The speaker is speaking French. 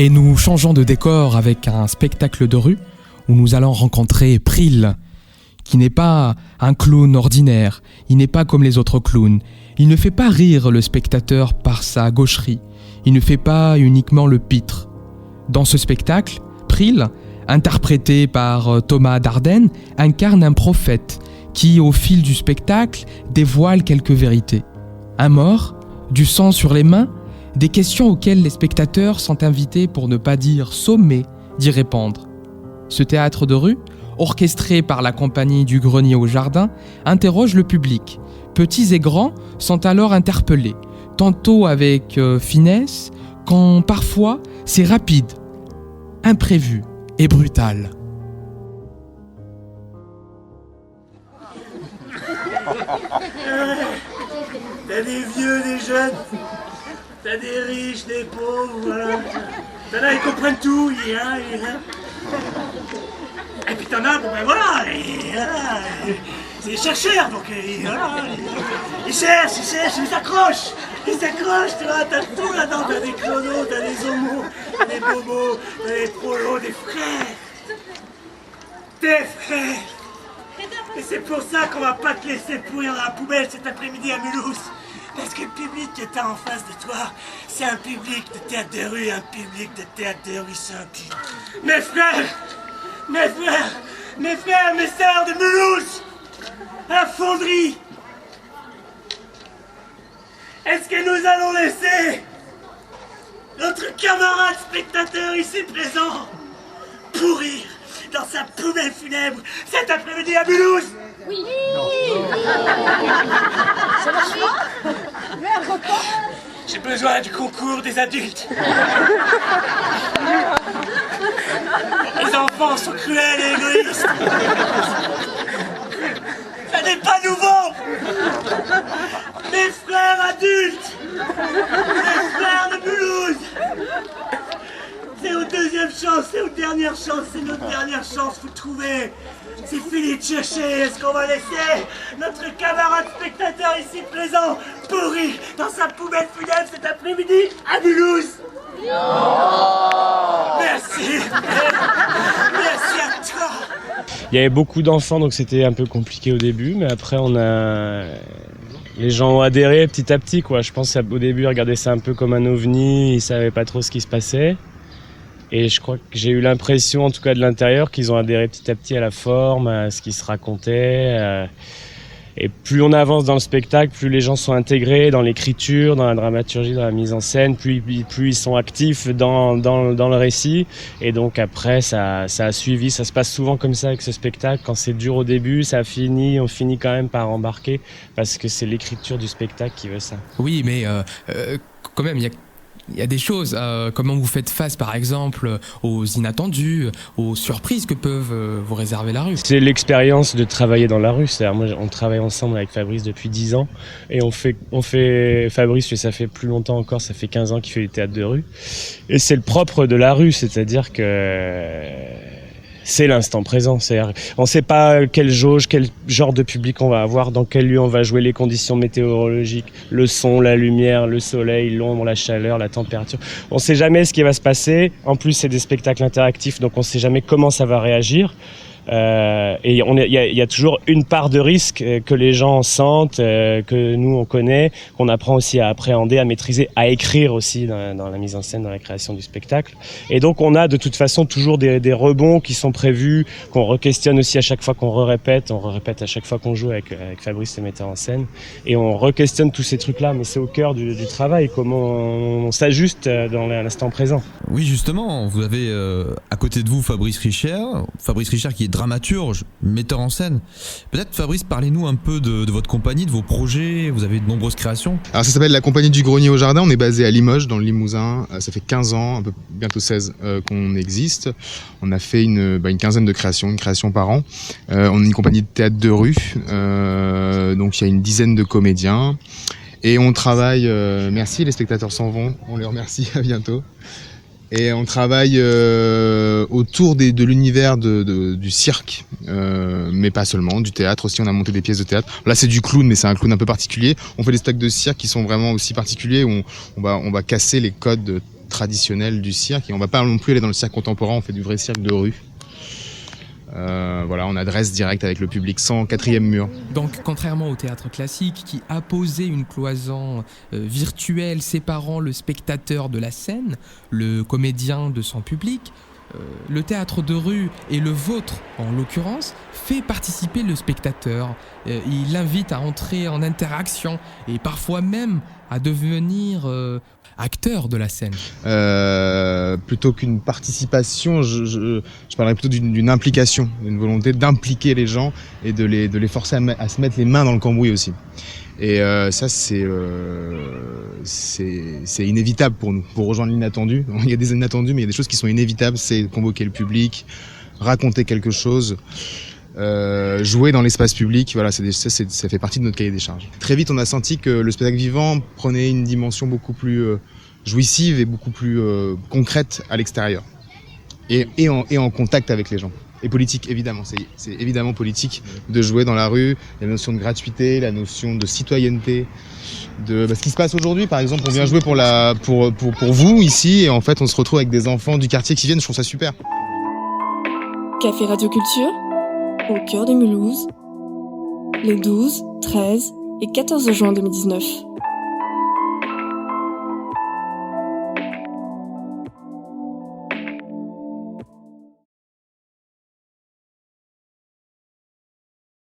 Et nous changeons de décor avec un spectacle de rue où nous allons rencontrer Pril, qui n'est pas un clown ordinaire, il n'est pas comme les autres clowns. Il ne fait pas rire le spectateur par sa gaucherie, il ne fait pas uniquement le pitre. Dans ce spectacle, Pril, interprété par Thomas Dardenne, incarne un prophète qui, au fil du spectacle, dévoile quelques vérités. Un mort, du sang sur les mains, des questions auxquelles les spectateurs sont invités, pour ne pas dire sommés, d'y répondre. Ce théâtre de rue, orchestré par la compagnie du Grenier au Jardin, interroge le public. Petits et grands sont alors interpellés, tantôt avec finesse, quand parfois c'est rapide, imprévu et brutal. T'as des vieux, des jeunes, t'as des riches, des pauvres, voilà. T'en as, ils comprennent tout, Et puis t'en as, bon ben voilà, c'est des chercheurs, donc voilà. Ils cherchent, ils s'accrochent, tu vois, t'as tout là-dedans, t'as des clodos, t'as des homos, t'as des bobos, t'as des prolos, des frères. Des frères. Et c'est pour ça qu'on va pas te laisser pourrir dans la poubelle cet après-midi à Mulhouse. Parce que le public que t'as en face de toi, c'est un public de théâtre de rue, un public de théâtre de rue simple. Mes frères, mes sœurs de Mulhouse, à Fonderie, est-ce que nous allons laisser notre camarade spectateur ici présent pourrir dans sa poubelle funèbre cet après-midi à Mulhouse? Oui. Ça marche pas? Merde, j'ai besoin du concours des adultes. Les enfants sont cruels et égoïstes. Ça n'est pas nouveau. Mes frères adultes, mes frères de Mulhouse, c'est votre deuxième chance, c'est votre dernière chance, c'est notre dernière chance, vous trouvez. C'est fini de chercher, est-ce qu'on va laisser notre camarade spectateur ici présent pourrir dans sa poubelle funèbre cet après-midi à Mulhouse? Non. Merci à toi. Il y avait beaucoup d'enfants, donc c'était un peu compliqué au début, mais après les gens ont adhéré petit à petit, quoi. Je pense qu'au début, ils regardaient ça un peu comme un ovni, ils savaient pas trop ce qui se passait. Et je crois que j'ai eu l'impression, en tout cas de l'intérieur, qu'ils ont adhéré petit à petit à la forme, à ce qui se racontait. Et plus on avance dans le spectacle, plus les gens sont intégrés dans l'écriture, dans la dramaturgie, dans la mise en scène, plus ils sont actifs dans le récit. Et donc après, ça a suivi. Ça se passe souvent comme ça avec ce spectacle. Quand c'est dur au début, on finit quand même par embarquer, parce que c'est l'écriture du spectacle qui veut ça. Oui, mais quand même, il y a des choses, comment vous faites face par exemple aux inattendus, aux surprises que peuvent vous réserver la rue. C'est l'expérience de travailler dans la rue. C'est-à-dire, moi, on travaille ensemble avec Fabrice depuis 10 ans et Fabrice, ça fait plus longtemps encore, ça fait 15 ans qu'il fait du théâtre de rue. Et c'est le propre de la rue, c'est-à-dire que c'est l'instant présent. On ne sait pas quelle jauge, quel genre de public on va avoir, dans quel lieu on va jouer, les conditions météorologiques, le son, la lumière, le soleil, l'ombre, la chaleur, la température. On ne sait jamais ce qui va se passer. En plus, c'est des spectacles interactifs, donc on ne sait jamais comment ça va réagir. Et il y a toujours une part de risque que les gens sentent, que nous on connaît, qu'on apprend aussi à appréhender, à maîtriser, à écrire aussi dans la mise en scène, dans la création du spectacle. Et donc on a de toute façon toujours des rebonds qui sont prévus, qu'on re-questionne aussi à chaque fois qu'on répète à chaque fois qu'on joue avec Fabrice, le metteur en scène, et on re-questionne tous ces trucs-là. Mais c'est au cœur du travail, comment on s'ajuste dans l'instant présent. Oui, justement, vous avez à côté de vous Fabrice Richard qui est dramaturge, metteur en scène. Peut-être Fabrice, parlez-nous un peu de votre compagnie, de vos projets. Vous avez de nombreuses créations. Alors ça s'appelle la compagnie du Grenier au Jardin. On est basé à Limoges, dans le Limousin. Ça fait 15 ans, un peu bientôt 16 qu'on existe. On a fait une quinzaine de créations, une création par an. On est une compagnie de théâtre de rue. Donc il y a une dizaine de comédiens. Et on travaille... merci, les spectateurs s'en vont. On les remercie, à bientôt. Et on travaille autour de l'univers du cirque, mais pas seulement, du théâtre aussi. On a monté des pièces de théâtre. Là, c'est du clown, mais c'est un clown un peu particulier. On fait des spectacles de cirque qui sont vraiment aussi particuliers, où on va casser les codes traditionnel du cirque. Et on va pas non plus aller dans le cirque contemporain, on fait du vrai cirque de rue. Voilà, on adresse direct avec le public sans quatrième mur. Donc, contrairement au théâtre classique qui apposait une cloison virtuelle séparant le spectateur de la scène, le comédien de son public, le théâtre de rue et le vôtre, en l'occurrence, fait participer le spectateur. Il l'invite à entrer en interaction et parfois même à devenir acteur de la scène. Plutôt qu'une participation, je parlerais plutôt d'une implication, d'une volonté d'impliquer les gens et de les forcer à se mettre les mains dans le cambouis aussi. Et ça, c'est inévitable pour nous, pour rejoindre l'inattendu. Il y a des inattendus, mais il y a des choses qui sont inévitables. C'est convoquer le public, raconter quelque chose, jouer dans l'espace public. Voilà, ça fait partie de notre cahier des charges. Très vite, on a senti que le spectacle vivant prenait une dimension beaucoup plus jouissive et beaucoup plus concrète à l'extérieur. Et en contact avec les gens. Et politique, évidemment. C'est évidemment politique de jouer dans la rue, la notion de gratuité, la notion de citoyenneté, de ce qui se passe aujourd'hui. Par exemple, on vient jouer pour vous ici, et en fait, on se retrouve avec des enfants du quartier qui viennent. Je trouve ça super. Café Radio Culture, au cœur de Mulhouse, les 12, 13 et 14 juin 2019.